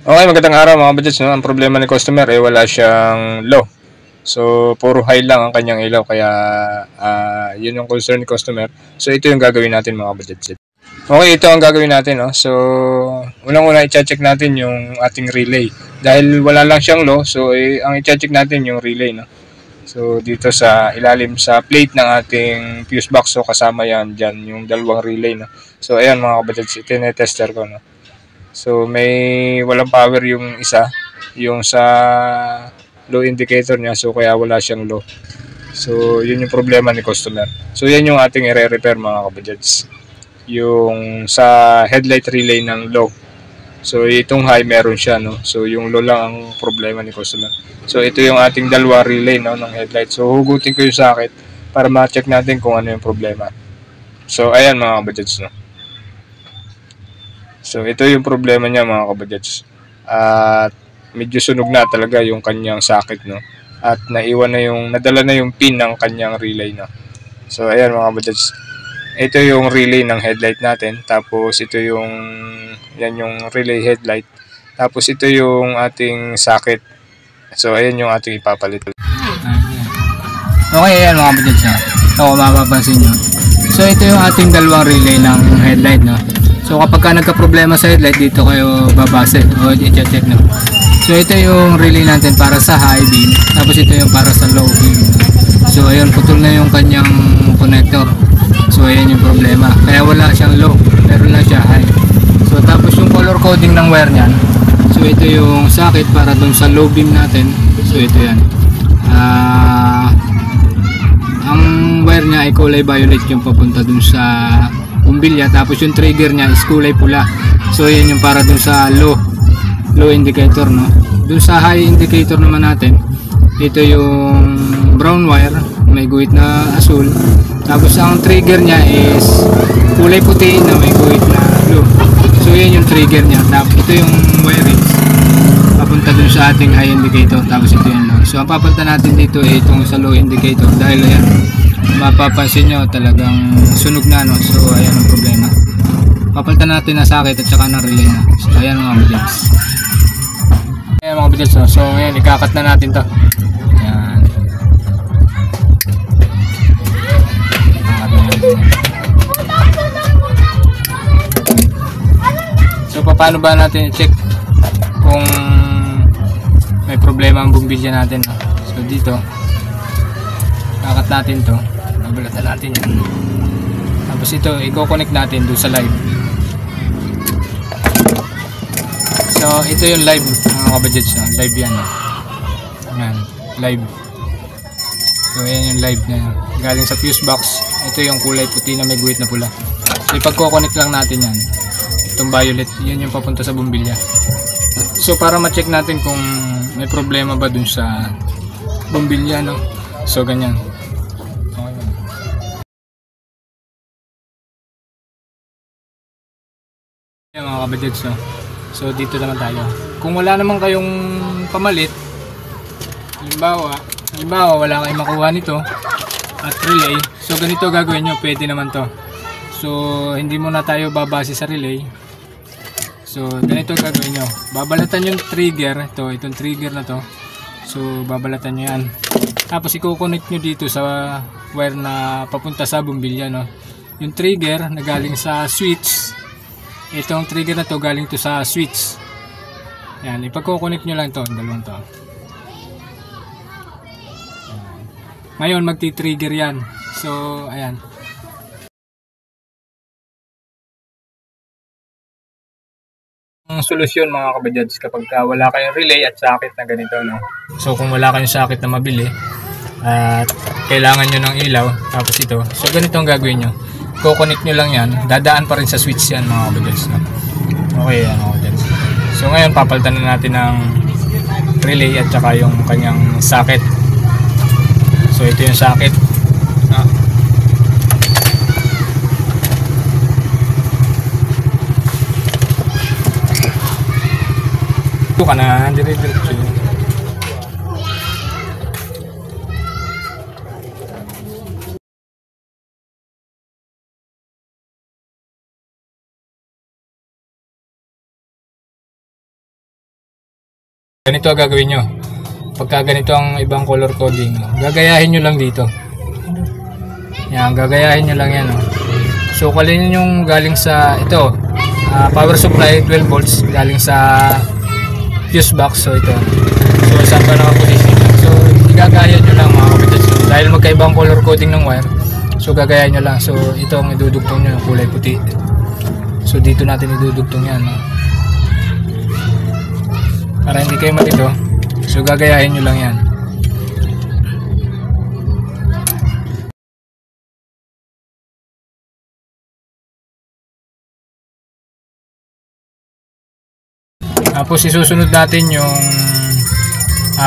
Okay, magandang araw mga budgets, no? Ang problema ni customer wala siyang low. So, puro high lang ang kanyang ilaw kaya yun yung concern ni customer. So, ito yung gagawin natin mga budgets. Okay, ito ang gagawin natin, no? So, unang-una i-check natin yung ating relay. Dahil wala lang siyang low, so ang i-check natin yung relay, no? So, dito sa ilalim sa plate ng ating fuse box, so kasama yan dyan yung dalawang relay, no? So, ayan mga budgets, ito yung tester ko, no? So may walang power yung isa, yung sa low indicator niya, so kaya wala siyang low. So yun yung problema ni customer. So yan yung ating i-repair mga kabajads. Yung sa headlight relay ng low. So itong high meron siya, no. So yung low lang ang problema ni customer. So ito yung ating dalawa relay, no, ng headlight. So hugutin ko yung socket para ma-check natin kung ano yung problema. So ayan mga kabajads, no. So ito yung problema niya mga kabadyats. At medyo sunog na talaga yung kanyang socket, no. At nadala na yung pin ng kanyang relay, no. So ayan mga kabadyats. Ito yung relay ng headlight natin. Tapos ito yan yung relay headlight. Tapos ito yung ating socket. So ayan yung ating ipapalit. Okay, ayan mga kabadyats, no. So kung mapapansin nyo. So ito yung ating dalawang relay ng headlight, no. So kapag ka nagka-problema sa headlight, dito kayo babase o i-check, no. So ito yung relay natin para sa high beam, tapos ito yung para sa low beam. So ayun, putol na yung kanyang connector. So ayan yung problema, kaya wala siyang low, pero lang siya high. So tapos yung color coding ng wire niyan, so ito yung socket para dun sa low beam natin. So ito yan, ang wire niya ay kulay violet yung papunta dun sa bumbilya, tapos yung trigger niya is kulay pula. So yan yung para dun sa low indicator, no. Dun sa high indicator naman natin, ito yung brown wire, may guhit na asul, tapos ang trigger niya is kulay puti na may guhit na blue. So yan yung trigger niya. Tapos ito yung wiring papunta dun sa ating high indicator, tapos ito yung low. So ang papalitan natin dito ay itong sa low indicator, dahil ayan, mapapansin nyo talagang sunog na, no. So ayan ang problema. Papalitan natin na socket at saka ng relay na. So ayan mga budgets. Ayan mga budgets, no. So ayan, ikakat na natin to. Ayan. Ikakat na natin. So paano ba natin i-check kung may problema ang bumbilya natin, no? So dito kakat natin to, nabalatan natin yan. Tapos ito i-connect natin doon sa live. So ito yung live mga kabadgets, no? Live yan, no? Yan, live. So yan yung live na yan, galing sa fuse box. Ito yung kulay puti na may guhit na pula. So ipag-connect lang natin yan, itong violet, yan yung papunta sa bumbilya. So para ma-check natin kung may problema ba dun sa bumbilya, no? So ganyan. Ayan mga kabadgets, no? So dito naman tayo. Kung wala naman kayong pamalit, halimbawa wala kayong makuha nito at relay, so ganito gagawin nyo, pwede naman to. So hindi muna tayo babase sa relay. So ganito gagawin nyo, babalatan yung trigger, itong trigger na to. So babalatan nyo yan, tapos i-connect nyo dito sa wire na papunta sa bumbilya, no? Yung trigger na galing sa switch, itong trigger na to galing to sa switch. Ayan, ipag-connect nyo lang to, dalawang to. Ngayon magti-trigger yan. So ayan, ang solusyon mga kabadgets kapag wala kayong relay at socket na ganito, no? So kung wala kayong socket na mabili at kailangan nyo ng ilaw, tapos ito, so ganito ang gagawin nyo, i-connect nyo lang yan, dadaan pa rin sa switch yan mga kabadgets, no? Okay yan mga kabadgets. So ngayon papalitan na natin ng relay at saka yung kanyang socket. So ito yung socket, ka na dire-diretso. Ganito ang gagawin nyo. Pagka ganito ang ibang color coding, gagayahin nyo lang dito. Yan, gagayahin nyo lang yan. So, kalinin yung galing sa ito. Power supply 12 volts galing sa fuse box. So, ito. So, saan pa nakaposition? So, gagayahin nyo lang mga kapatid. So, dahil magkaibang color coding ng wire, so gagayahin nyo lang. So, ito ang idudugtong nyo, yung kulay puti. So, dito natin idudugtong yan. Para hindi kayo malito, so gagayahin nyo lang yan. Tapos isusunod natin yung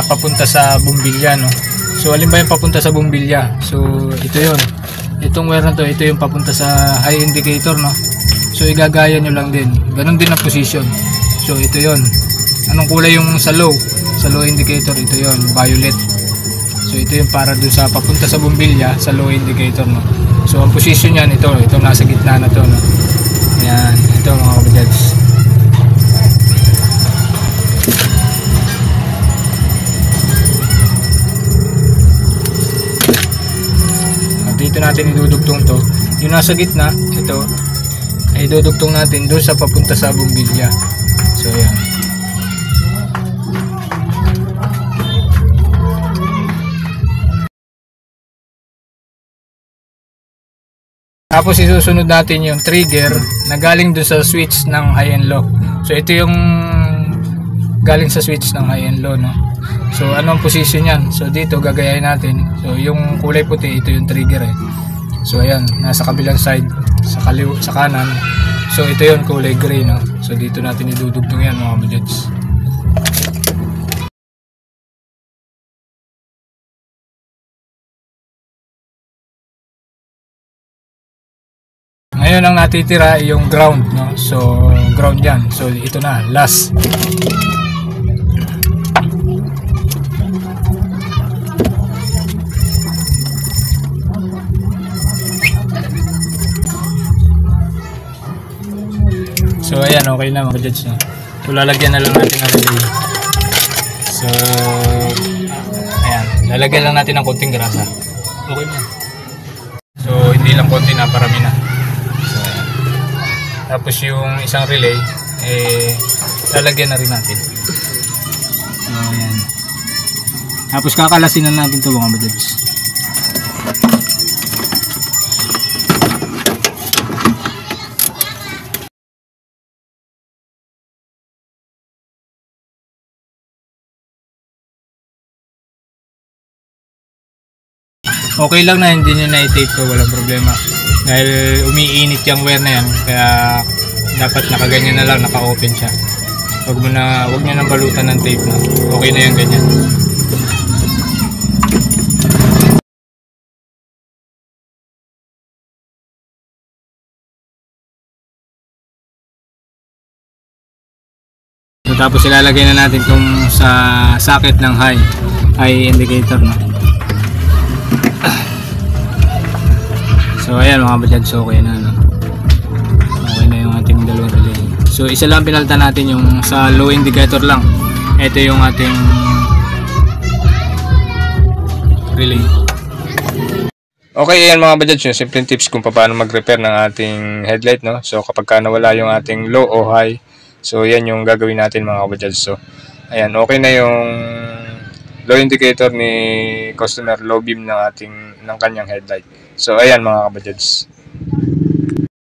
papunta sa bumbilya, no? So alin ba yung papunta sa bumbilya? So ito yon. Itong wire na to, ito yung papunta sa high indicator, no? So igagaya nyo lang din. Ganon din ang position. So ito yon. Anong kulay yung sa low? Sa low indicator, ito yon, violet. So ito yung para dun sa papunta sa bumbilya, sa low indicator, no? So ang position yan, ito nasa gitna na to, no? Ayan, ito mga kabajads. Dito natin idudugtong to. Yung nasa gitna, ito, ay idudugtong natin doon sa papunta sa bumbilya. So ayan. Tapos isusunod natin yung trigger na galing dun sa switch ng high and low. So ito yung galing sa switch ng high and low, no? So anong position yan? So dito gagayahin natin. So yung kulay puti, ito yung trigger eh. So ayan, nasa kabilang side, sa kanan. So ito yung kulay gray, no? So dito natin idudugtong yan mga budgets. Ngayon ang natitira yung ground, no? So ground yan. So ito na, last. So ayan, okay na mga judge, no? So lalagyan na lang natin ng relay. So ayan, lalagyan lang natin ng konting grasa. Okay na. So hindi lang konti na, parami na. So ayan. Tapos yung isang relay lalagyan na rin natin. So ayan. Tapos kakalasin na natin ito mga judge. Okay lang na hindi nyo na-tape ko, walang problema. Dahil umiinit yung wire na yan, kaya dapat nakaganyan na lang, naka-open siya. Huwag nyo nang balutan ng tape na. Okay na yung ganyan. So, tapos ilalagay na natin itong sa socket ng high indicator, no? So ayan mga bajads, okay na, no? Okay na yung ating dalawang relay. So isa lang pinalitan natin, yung sa low indicator lang. Ito yung ating relay. Okay, ayan mga bajads, yung simple tips kung paano mag-repair ng ating headlight, no? So kapag nawala yung ating low o high, so yan yung gagawin natin mga bajads. So ayan, okay na yung low indicator ni customer, low beam ng kanyang headlight. So ayan mga kabajads.